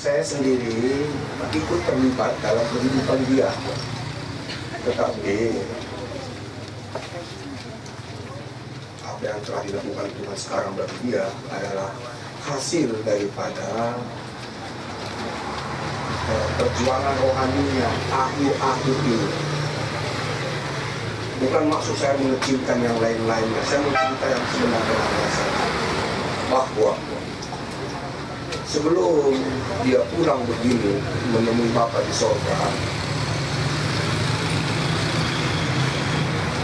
Saya sendiri ikut terlibat dalam kehidupan dia, tetapi apa yang telah dilakukan Tuhan sekarang bagi dia adalah hasil daripada perjuangan rohaninya akhir-akhir ini. Bukan maksud saya mengecilkan yang lain-lainnya, saya mau cerita yang sebenarnya saja. Bahwa sebelum dia pulang begini menemui Bapa di sorga,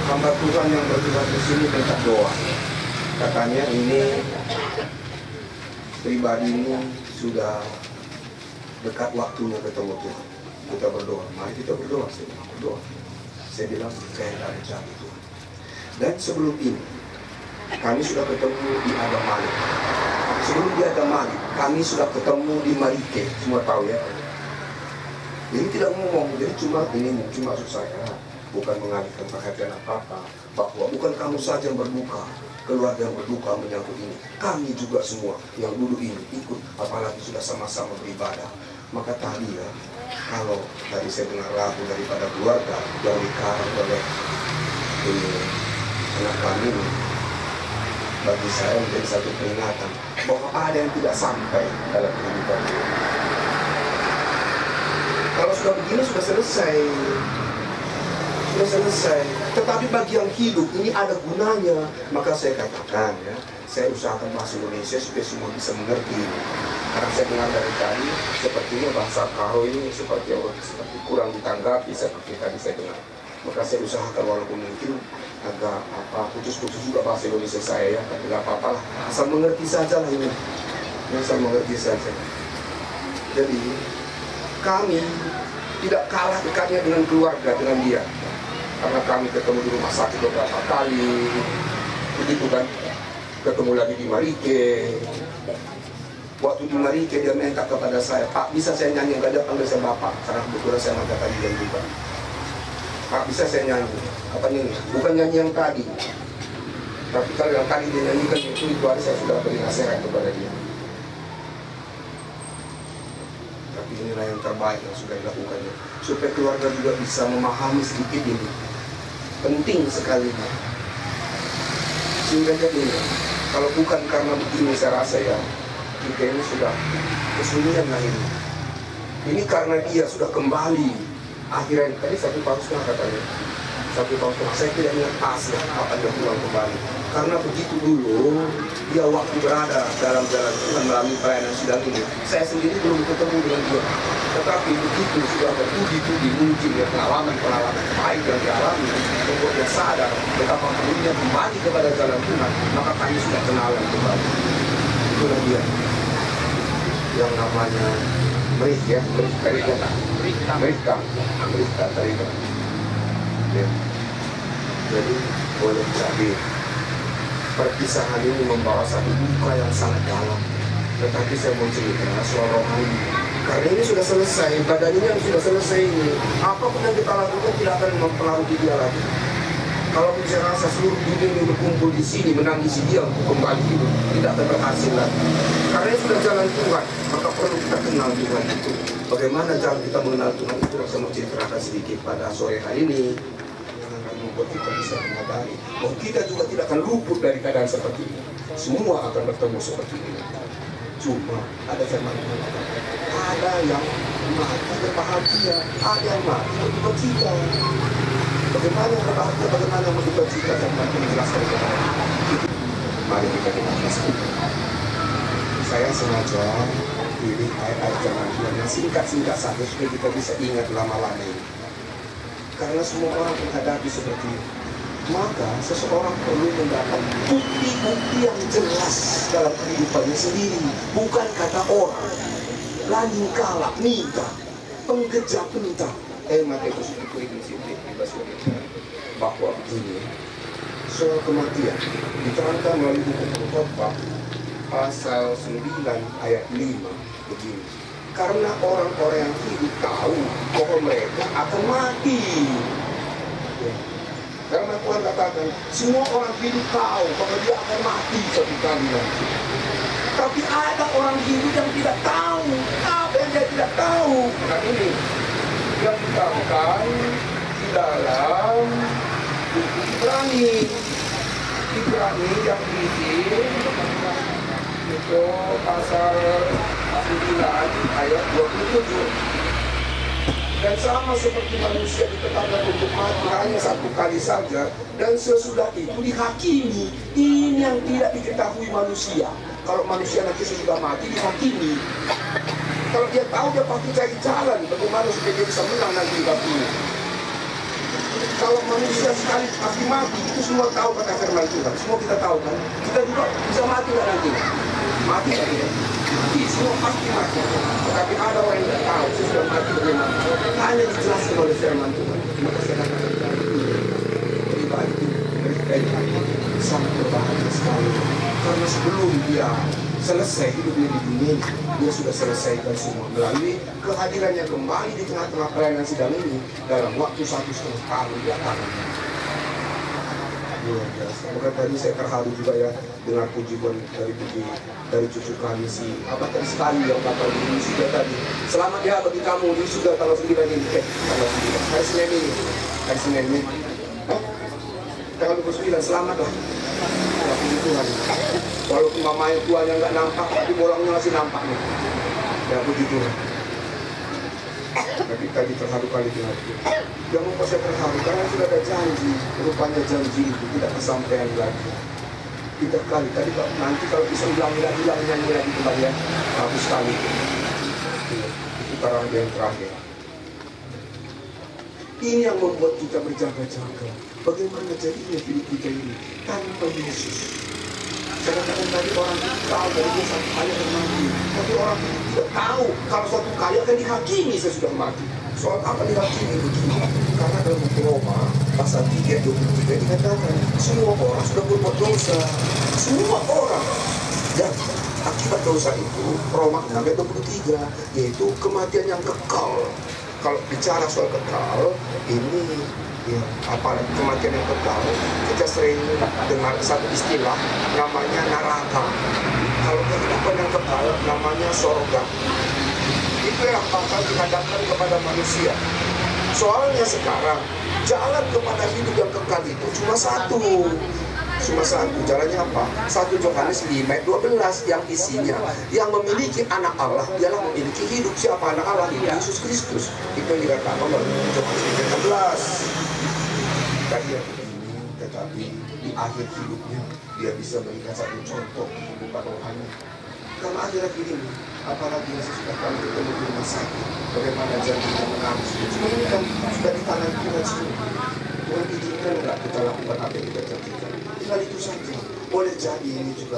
hamba Tuhan yang bertugas di sini minta doa. Katanya ini pribadi ini sudah dekat waktunya ketemu Tuhan. Kita berdoa, mari kita berdoa. Saya bilang berdoa. Saya bilang saya tidak ada cara Tuhan. Dan sebelum ini kami sudah ketemu di Adam Malik. Sebelum di Adam Malik kami sudah ketemu di Marike. Semua tahu ya. Jadi tidak ngomong, jadi cuma ini mungkin maksud saya bukan mengalihkan perhatian apa-apa, bahwa bukan kamu saja yang berduka, keluarga yang berduka menyangkut ini, kami juga semua yang duduk ini ikut, apalagi sudah sama-sama beribadah. Maka tadi ya, kalau tadi saya dengar lagu daripada keluarga yang dikarang oleh anak kami, bagi saya menjadi satu peringatan bahwa ada yang tidak sampai dalam kehidupan ini. Kalau sudah begini sudah selesai. Sudah selesai. Tetapi bagi yang hidup ini ada gunanya. Maka saya katakan ya, saya usahakan bahasa Indonesia supaya semua bisa mengerti. Karena saya dengar dari tadi sepertinya bahasa Karo ini seperti kurang ditanggapi seperti tadi saya dengar. Maka saya usahakan walaupun mungkin agak putus-putus juga bahasa Indonesia saya ya, tapi nggak apa-apa lah. Asal mengerti saja lah ini. Asal mengerti saja. Jadi kami tidak kalah dekatnya dengan keluarga, dengan dia. Karena kami ketemu di rumah sakit beberapa kali, begitu kan, ketemu lagi di Marike. Waktu di Marike dia minta kepada saya, Pak bisa saya nyanyi, nggak ada panggil saya Bapak, karena kebetulan saya mata tadi dan juga. Pak bisa saya nyanyi, apa nyanyi? Bukan nyanyi yang tadi, tapi kalau yang tadi dia nyanyikan itu hari saya sudah beri nasihat kepada dia. Tapi inilah yang terbaik yang sudah dilakukannya, supaya keluarga juga bisa memahami sedikit ini. Penting sekali. Sehingga jadi, kalau bukan karena begini saya rasa ya, kita ini sudah kesunyian lah ini. Ini karena dia sudah kembali. Akhirnya, tadi 1 tahun setengah katanya. 1 tahun setengah, saya tidak ingat pasti kapan dia pulang kembali. Karena begitu dulu, dia waktu berada dalam jalan Tuhan melalui pelayanan sidang ini, saya sendiri belum ketemu dengan dia. Tetapi begitu sudah bertubi-tubi mungkin ya pengalaman-pengalaman baik yang dialami, membuat dia sadar betapa perlunya kembali kepada jalan Tuhan, maka kami sudah kenalan kembali. Itulah dia yang namanya Mereka ya. Jadi boleh jadi perpisahan ini membawa satu duka yang sangat dalam. Tetapi saya mau cerita soal rohani. Karena ini sudah selesai, badan ini yang sudah selesai ini, apapun yang kita lakukan tidak akan mempengaruhi dia lagi. Kalau saya rasa seluruh dunia ini berkumpul di sini menangisi dia untuk kembali hidup, tidak akan berhasil lagi. Karena ini sudah jalan Tuhan, maka perlu kita kenal Tuhan itu. Bagaimana cara kita mengenal Tuhan itu, saya mau ceritakan sedikit pada sore hari ini. Membuat kita bisa menyadari bahwa kita juga tidak akan luput dari keadaan seperti ini. Semua akan bertemu seperti ini. Cuma ada firman Tuhan, ada yang mati berbahagia, ada yang mati berduka cita. Bagaimana yang berbahagia, bagaimana yang berduka cita, saya akan menjelaskan kepada kita. Mari kita jelaskan. Saya sengaja pilih ayat-ayat firman Tuhan yang singkat-singkat saja supaya kita bisa ingat lama-lama ini. Karena semua orang menghadapi seperti itu. Maka seseorang perlu mendapat bukti-bukti yang jelas dalam kehidupannya sendiri. Bukan kata orang. Lain kala minta, penggejap minta. Mateus itu bahwa begini, soal kematian diterangkan melalui buku Khotbah pasal 9 ayat 5 begini. Karena orang-orang yang hidup tahu bahwa mereka akan mati. Karena Tuhan katakan, semua orang hidup tahu bahwa dia akan mati suatu kali nanti. Tapi ada orang hidup yang tidak tahu apa yang dia tidak tahu. Nah ini yang dikatakan di dalam buku Ibrani yang bikin itu pasal 9 ayat 27. Dan sama seperti manusia ditetapkan untuk mati hanya satu kali saja, dan sesudah itu dihakimi. Ini yang tidak diketahui manusia. Kalau manusia nanti sesudah mati dihakimi. Kalau dia tahu, dia pasti cari jalan bagaimana supaya dia bisa menang nanti dihakimi. Kalau manusia sekali pasti mati, itu semua tahu kata firman Tuhan. Semua kita tahu kan. Kita juga bisa mati nggak nanti? Mati nggak ya? Mati, semua pasti mati. Tetapi ada orang yang tidak tahu, saya sudah mati bagaimana. Hanya dijelaskan oleh firman Tuhan. Maka saya katakan pribadi mereka itu sangat berbahagia sekali. Karena sebelum dia selesai hidupnya di dunia, dia sudah selesaikan semua melalui kehadirannya kembali di tengah-tengah pelayanan sidang ini dalam waktu 1,5 tahun belakangan. Luar biasa. Maka tadi saya terharu juga ya dengar pujian dari cucu kami si apa tadi sekali yang kata di sudah tadi. Selamat ya bagi kamu di sudah tanggal 9 ini. Tanggal 9. Hari Senin ini. Hari Senin ini. Tanggal 29 selamat lah. Ya, puji Tuhan. Walaupun mamanya tuanya nggak nampak, tapi bolongnya masih nampak nih. Ya puji Tuhan. Tapi tadi terharu kali dengan itu. Yang membuat saya terharu karena sudah ada janji. Rupanya janji itu tidak kesampaian lagi. Tidak kali. Tadi nanti kalau bisa ulang nyanyi lagi kembali ya. Bagus sekali. Itu karang yang terakhir. Ini yang membuat kita berjaga-jaga. Bagaimana jadinya hidup kita ini tanpa Yesus? Saya katakan tadi orang tahu dari dia satu kali akan mati. Tapi orang tidak tahu kalau suatu kali akan dihakimi sesudah mati. Soal apa dihakimi begini? Karena dalam buku Roma pasal 3:23 dikatakan semua orang sudah berbuat dosa. Semua orang. Dan akibat dosa itu Roma 6:23 yaitu kematian yang kekal. Kalau bicara soal kekal, ini ya, apa kematian yang kekal, kita sering dengar satu istilah namanya neraka. Kalau kehidupan yang kekal namanya sorga. Itu yang bakal dihadapkan kepada manusia. Soalnya sekarang jalan kepada hidup yang kekal itu cuma satu. Cuma satu. Jalannya apa? 1 Yohanes 5:12 yang isinya yang memiliki anak Allah ialah memiliki hidup. Siapa anak Allah? Yesus Kristus. Itu yang dikatakan oleh Yohanes 5:16. Dia ini, tetapi di akhir hidupnya dia bisa memberikan satu contoh kehidupan rohani. Karena akhir-akhir ini, apalagi yang sesudah kami ketemu di rumah sakit, bagaimana janjinya menangis. Semua ini kan sudah di tangan Tuhan semua. Tuhan izinkan enggak kita lakukan apa yang kita janjikan. Tinggal itu saja. Boleh jadi ini juga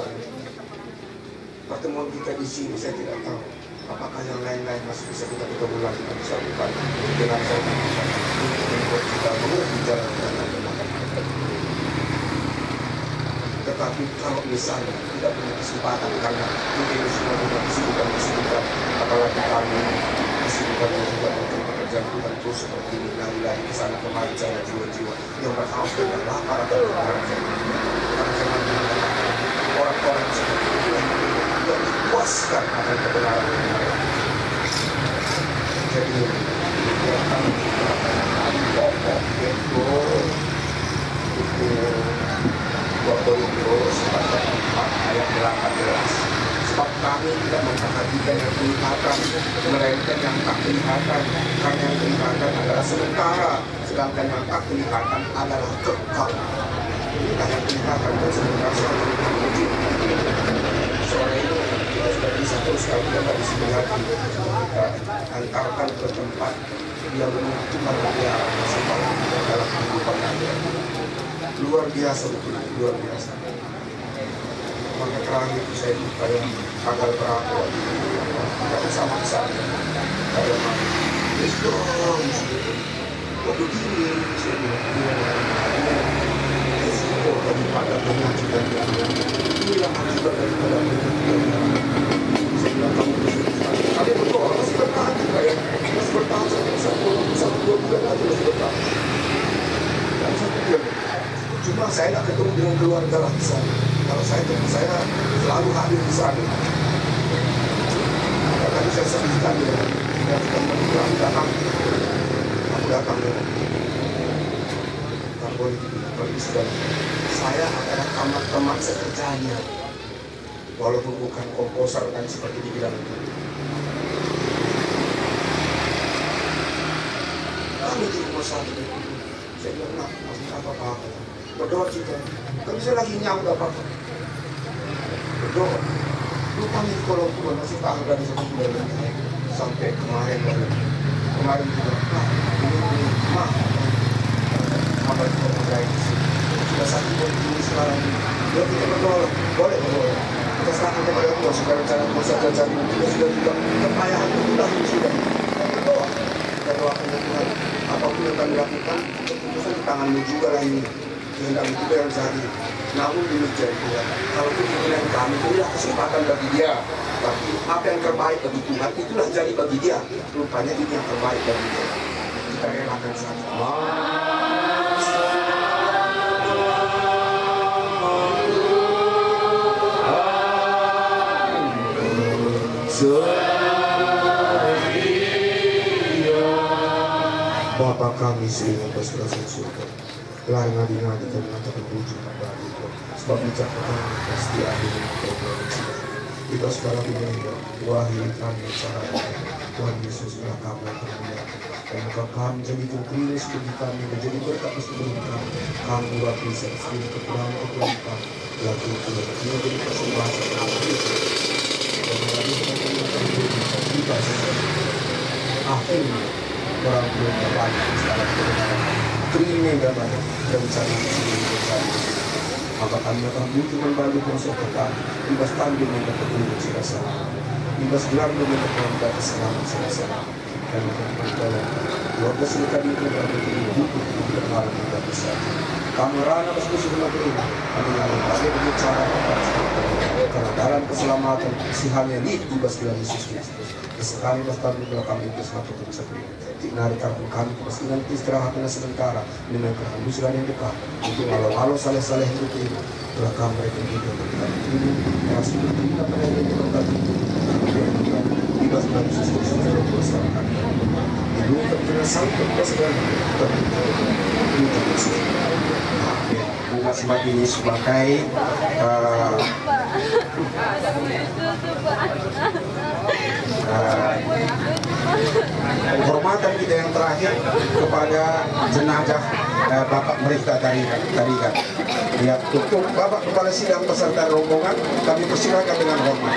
pertemuan kita di sini, saya tidak tahu. Apakah yang lain-lain masih bisa kita ketemu lagi nanti satu kali dengan saya membuat kita mengerti jalan yang benar. Tetapi kalau misalnya tidak punya kesempatan karena mungkin semua punya kesibukan, apalagi kami kesibukan juga untuk pekerjaan Tuhan terus seperti ini lari-lari ke sana kemari cari jiwa-jiwa yang berhaus dengan lapar atau orang-orang seperti itu yang dipuaskan akan kebenaran mereka. Jadi yang kami pokok itu 2 Korintus pasal 4 ayat 18. Sebab kami tidak memperhatikan yang kelihatan, melainkan yang tak kelihatan. Karena yang kelihatan adalah sementara, sedangkan yang tak kelihatan adalah kekal. Inilah yang kelihatan dan sementara sore ini kita sudah bisa terus kalau kita bisa melihat kita antarkan ke tempat yang Tuhan berbiara supaya kita dalam kehidupan yang luar biasa, betul, luar biasa. Maka terakhir saya buka yang tanggal berapa kita bersama di sana kayak mana let's go waktu ini saya bilang let's go daripada penyakitan yang inilah akibat daripada penyakitan. Saya bilang kamu kalian berdua orang masih bertahan juga ya, masih bertahan sampai 2 bulan lagi masih bertahan. Dan saya pikir cuma saya nggak ketemu dengan keluarga lah di sana. Kalau saya selalu hadir di sana. Tadi saya sebutkan ya, Aku datang boleh pergi sudah. Saya adalah teman sekerjanya, walaupun bukan komposer kan seperti dibilang itu. Kami di rumah sakit itu, saya bilang, apa-apa, berdoa kita. Kami saya lagi nyamuk apa-apa, berdoa. Lupa nih kalau Tuhan masih tahu dari satu bulan sampai kemarin juga, ini, apa itu terjadi di sini? Sudah satu ini sekarang ini. Ya kita berdoa, boleh berdoa. Kita serahkan kepada Tuhan supaya rencana Tuhan terjadi. Kita sudah juga kepayahan itu sudah. Kita berdoa. Kita doakan Tuhan. Apapun yang kami lakukan, keputusan di tangan-Mu juga lah ini. Kehendak itu yang terjadi. Namun demikian Tuhan, kalau keputusan kami itulah kesempatan bagi Dia. Tapi apa yang terbaik bagi Tuhan itulah jadi bagi Dia. Rupanya itu yang terbaik bagi Dia. Kita relakan saja. Bapa kami sehingga berserah surga, lari ngadi-ngadi kami mengatakan wujud kembali, sebab bijaksana pasti ada yang terjadi. Kita segala dunia, wahai kami cara Tuhan Yesus telah kami termuliakan, dan maka kami jadikan Kristus bagi kami menjadi berkat bagi kami. Kami buat bisa sehingga kekurangan kami, lalu Tuhan kita jadi persembahan kami. Kita akhirnya orang tua banyak sekarang terima dapat rencana maka kami akan butuh kembali proses kami ibas tanding yang dapat menjadi serasa ibas gelar yang dapat menjadi selamat serasa dan akan bertolong keluarga sedekah itu berada di butuh untuk hal yang tidak bisa kami rana bersekutu dengan ini kami lalu pada berbicara karena dalam keselamatan si hanya di ibas dalam Yesus Kristus sekali bertambah belakang itu satu tersebut nari karpun kami pastikan istirahatnya sementara dengan kehancuran yang dekat untuk malam saleh-saleh hidup ini belakang mereka juga kita ini masih kita pada yang kita ibas dalam Yesus Kristus bersamakan itu terkena sampai kita sedang bunga sebat ini sebagai penghormatan kita yang terakhir kepada jenazah Bapak Mereka Tarigan. Ya, untuk Bapak Kepala Sidang beserta rombongan kami persilakan dengan hormat.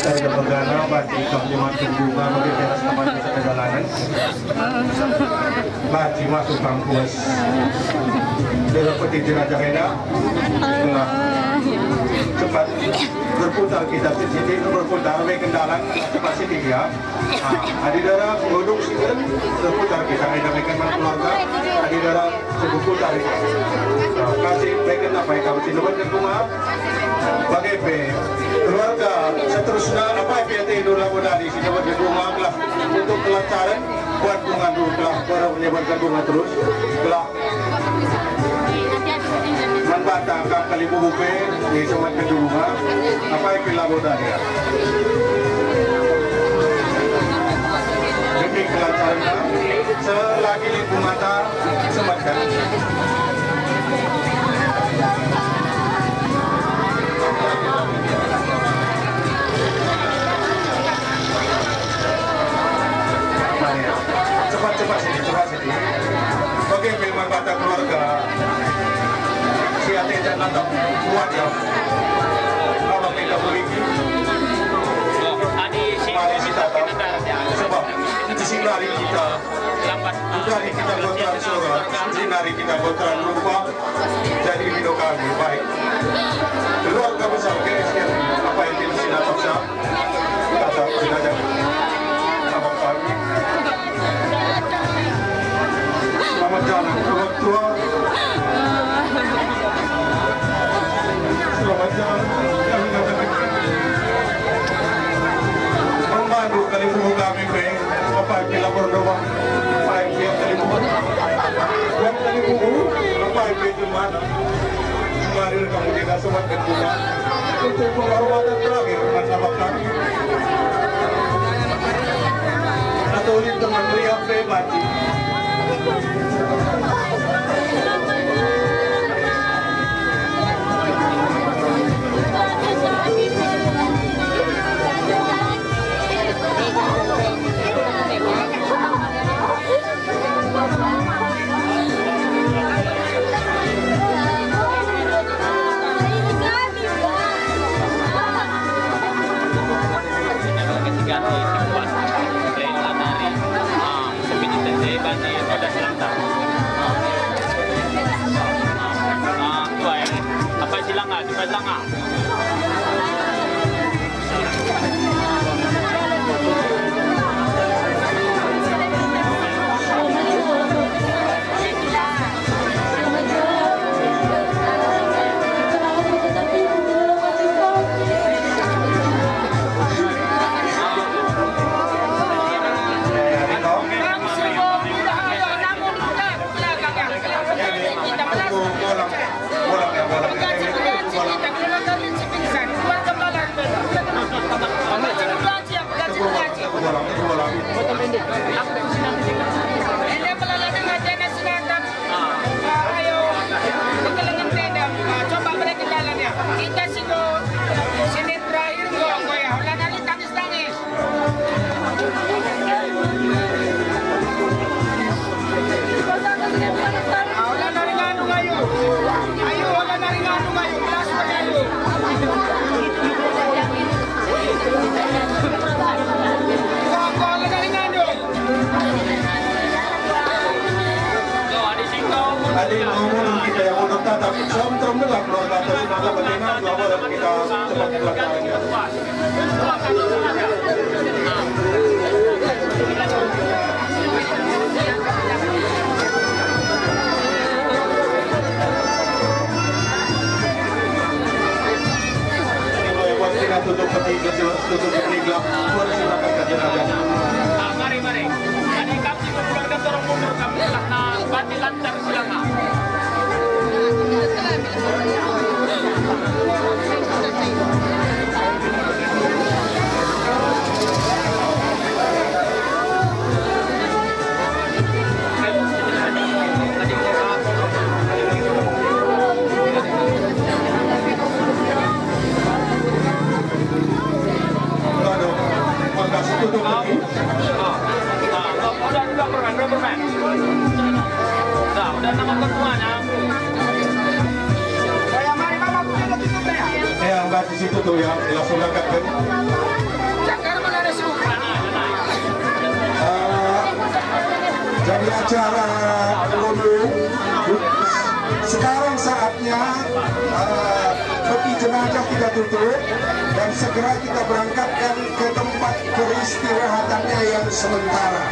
Saya bergana baca kami masuk bunga bagi teras teman di jalanan. Baca masuk kampus. Dalam peti jenazah kena. Cepat berputar kita sedikit berputar baik kendalan masih tiga. Adi darah penduduk sikit berputar kita menaikkan keluarga. Adi darah berputar. Kasih baik kenapa kau silakan ke rumah. Bagaimana keluarga seterusnya apa yang tidur lagu dari sini buat rumah lah untuk kelancaran buat bunga dulu lah para menyebarkan bunga terus lah manfaatkan kali bubuke di semua kedua apa yang lagu dari demi kelancaran selagi lingkungan mata sematkan. Cepat sini. Bagi firman kata keluarga, si ate dan anak kuat ya. Kalau kita memiliki, mari kita tahu. Sebab sinari kita, sinari kita kotoran surga, sinari kita kotoran rupa, jadi hidup kami baik. Keluarga besar keriskan apa yang tidak sinatap sah, kata jenazah. Selamat pagi. Selamat jalan orang tua. Selamat jalan. Membantu kali buku kami beng. Apa yang kita berdoa? Apa yang kita kali buku? Yang kali buku? Apa yang kita mana? Mari kamu kita sobat kedua. Untuk penghormatan terakhir martabat kami. Atau ini teman meriah pribadi. Adik ngomong kita yang mau tetap terang dengar keluarga dari nada bagaimana bahwa kita cepat melakukannya. Kita tutup peti gelap, keluar silakan kajian aja. Mari. Jadi kami pulang dan dorong mundur kami karena bati lancar silang. Udah nama ketuanya. Yang di situ tuh ya, langsung angkat kan. Jadi acara ngunduh sekarang saatnya peti jenazah kita tutup dan segera kita berangkatkan ke tempat peristirahatannya yang sementara.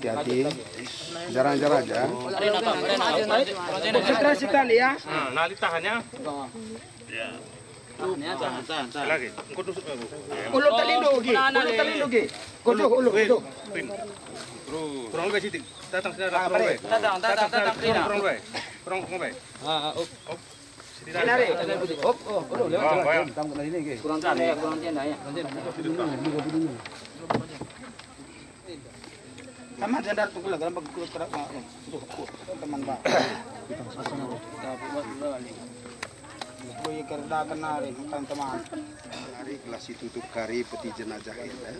Hati-hati, jarang-jarang aja. Konsentrasi sekali ya. Nah, ditahannya. Tahan. Lagi. Ulo talindugi. Kudu. Kurang lebih sidik. Datang sini. Datang lebih. Kurang lebih. Sinari. Kurang tiada ya. Sama jandar tunggu lagi dalam bagus kerak teman Pak. Kuy kerja kenari teman-teman. Hari kelas tutup kari peti jenazah kita.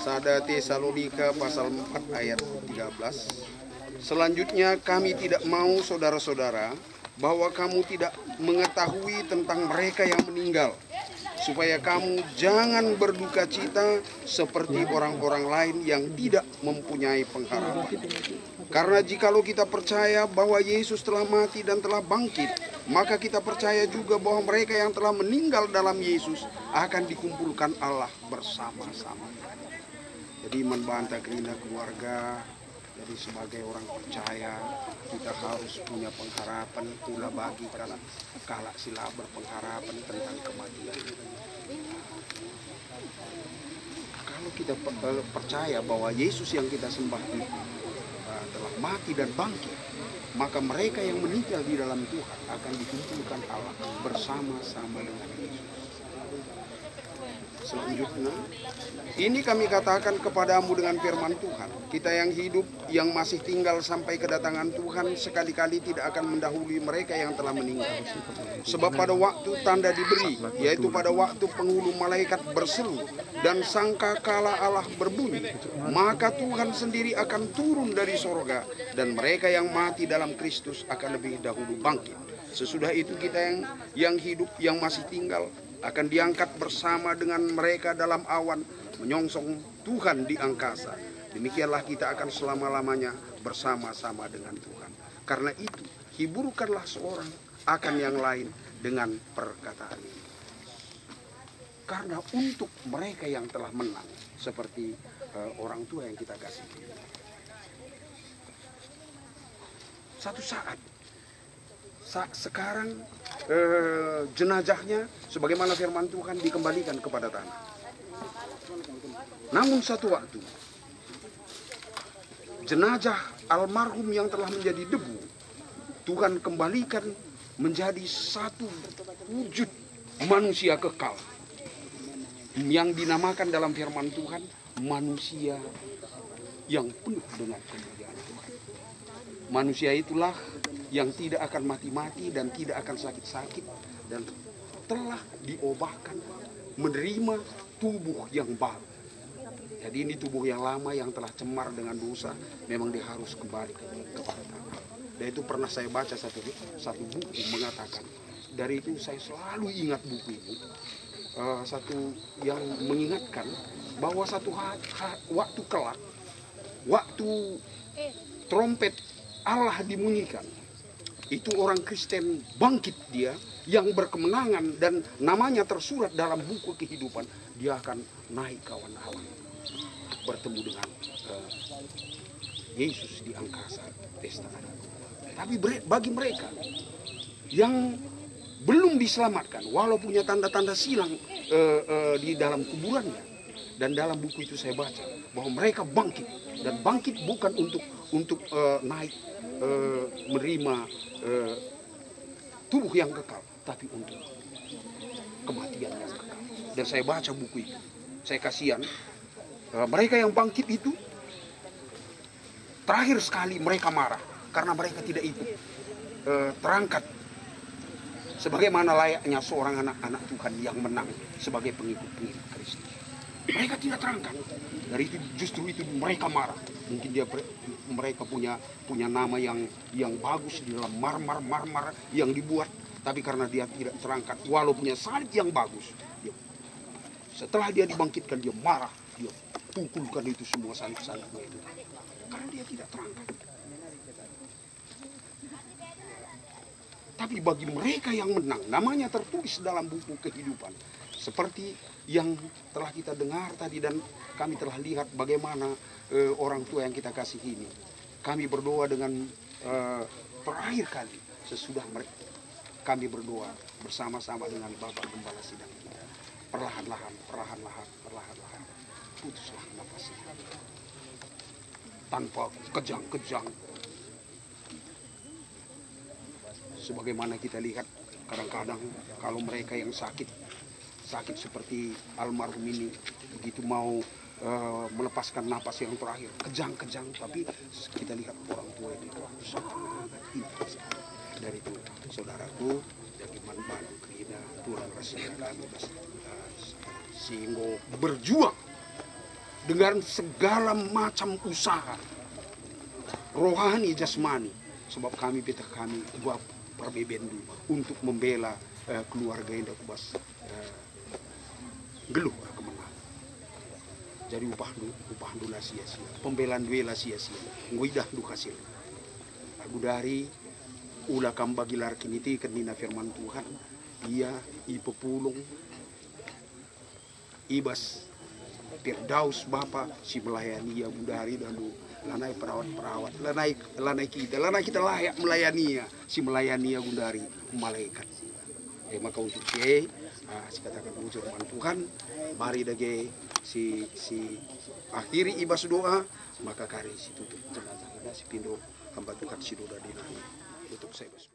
Sada Tesalonika pasal 4 ayat 13. Selanjutnya kami tidak mau saudara-saudara bahwa kamu tidak mengetahui tentang mereka yang meninggal, supaya kamu jangan berduka cita seperti orang-orang lain yang tidak mempunyai pengharapan. Karena jikalau kita percaya bahwa Yesus telah mati dan telah bangkit, maka kita percaya juga bahwa mereka yang telah meninggal dalam Yesus akan dikumpulkan Allah bersama-sama. Jadi membantah kerina keluarga. Jadi sebagai orang percaya kita harus punya pengharapan pula bagi kalau sila berpengharapan tentang kematian. Kalau kita percaya bahwa Yesus yang kita sembah itu telah mati dan bangkit, maka mereka yang meninggal di dalam Tuhan akan dikumpulkan Allah bersama-sama dengan Yesus. Selanjutnya, ini kami katakan kepadamu dengan firman Tuhan. Kita yang hidup, yang masih tinggal sampai kedatangan Tuhan, sekali-kali tidak akan mendahului mereka yang telah meninggal. Sebab pada waktu tanda diberi, yaitu pada waktu penghulu malaikat berseru dan sangkakala Allah berbunyi, maka Tuhan sendiri akan turun dari sorga, dan mereka yang mati dalam Kristus akan lebih dahulu bangkit. Sesudah itu kita yang hidup, yang masih tinggal, akan diangkat bersama dengan mereka dalam awan, menyongsong Tuhan di angkasa. Demikianlah kita akan selama-lamanya bersama-sama dengan Tuhan. Karena itu, hiburkanlah seorang akan yang lain dengan perkataan ini. Karena untuk mereka yang telah menang, seperti orang tua yang kita kasih. Satu saat, sekarang jenazahnya sebagaimana firman Tuhan dikembalikan kepada tanah. Namun satu waktu jenazah almarhum yang telah menjadi debu Tuhan kembalikan menjadi satu wujud manusia kekal yang dinamakan dalam firman Tuhan manusia yang penuh dengan kemuliaan Tuhan. Manusia itulah yang tidak akan mati-mati dan tidak akan sakit-sakit dan telah diubahkan menerima tubuh yang baru. Jadi ini tubuh yang lama yang telah cemar dengan dosa, memang dia harus kembali kepada Allah. Dan itu pernah saya baca satu buku mengatakan, dari itu saya selalu ingat buku itu. Satu yang mengingatkan bahwa satu waktu kelak, waktu trompet Allah dimunyikan, itu orang Kristen bangkit dia yang berkemenangan dan namanya tersurat dalam buku kehidupan. Dia akan naik kawan-kawan bertemu dengan Yesus di angkasa pesta. Tapi bagi mereka yang belum diselamatkan, walau punya tanda-tanda silang di dalam kuburannya, dan dalam buku itu saya baca bahwa mereka bangkit, dan bangkit bukan untuk naik menerima tubuh yang kekal, tapi untuk kematian yang kekal. Dan saya baca buku itu, saya kasihan mereka yang bangkit itu. Terakhir sekali mereka marah karena mereka tidak ikut terangkat sebagaimana layaknya seorang anak-anak Tuhan yang menang sebagai pengikut-pengikut Kristus. Mereka tidak terangkat. Dari itu justru itu mereka marah. Mungkin mereka punya nama yang bagus di dalam marmar yang dibuat, tapi karena dia tidak terangkat, walau punya salib yang bagus, setelah dia dibangkitkan dia marah, dia pukulkan itu semua salib-salibnya itu, karena dia tidak terangkat. Tapi bagi mereka yang menang, namanya tertulis dalam buku kehidupan, seperti yang telah kita dengar tadi dan kami telah lihat bagaimana orang tua yang kita kasih ini. Kami berdoa dengan terakhir kali sesudah kami berdoa bersama-sama dengan Bapak Gembala Sidang. Perlahan-lahan putuslah nafasnya tanpa kejang-kejang. Sebagaimana kita lihat kadang-kadang kalau mereka yang sakit seperti almarhum ini, begitu mau melepaskan napas yang terakhir, kejang-kejang, tapi kita lihat orang tua itu sangat intens. Dari itu, saudaraku, dari Manbanu Krida, Tuhan Rasul kami sehingga berjuang dengan segala macam usaha rohani jasmani, sebab kami buat perbebendu untuk membela keluarga Indah Kubas geluh kemenang. Jadi upah dula sia-sia, pembelaan duela sia-sia, nguidah du hasil. Aku dari ulah kamba gilar kiniti kenina firman Tuhan, dia ipepulung ibas Firdaus Bapa si melayani ya budari dan lanai perawat-perawat, lanai kita layak melayani ya si melayani ya budari malaikat. Maka untuk si katakan firman Tuhan, mari dage si akhiri ibas doa, maka kari si tutup jenazah si pindo hamba Tuhan si doa dinani tutup saya bas.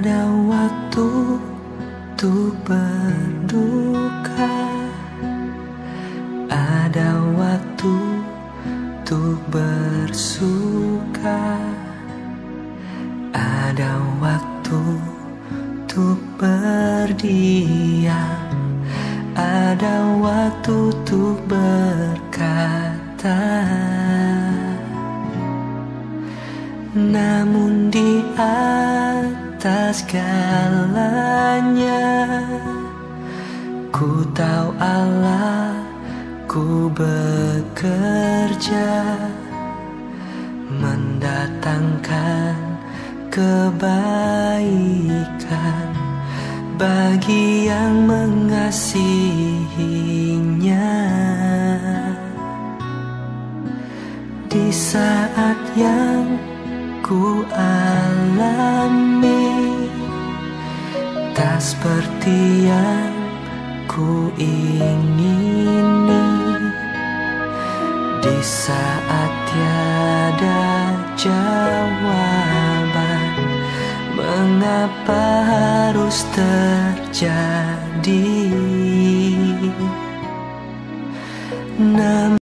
Ada waktu untuk berduka, ada waktu untuk bersuka, ada waktu untuk berdiam, ada waktu untuk berkata. Namun di atas segalanya, ku tahu Allah, ku bekerja mendatangkan kebaikan bagi yang mengasihinya. Di saat yang ku alami tak seperti yang ku ingini, di saat tiada jawaban mengapa harus terjadi. Namun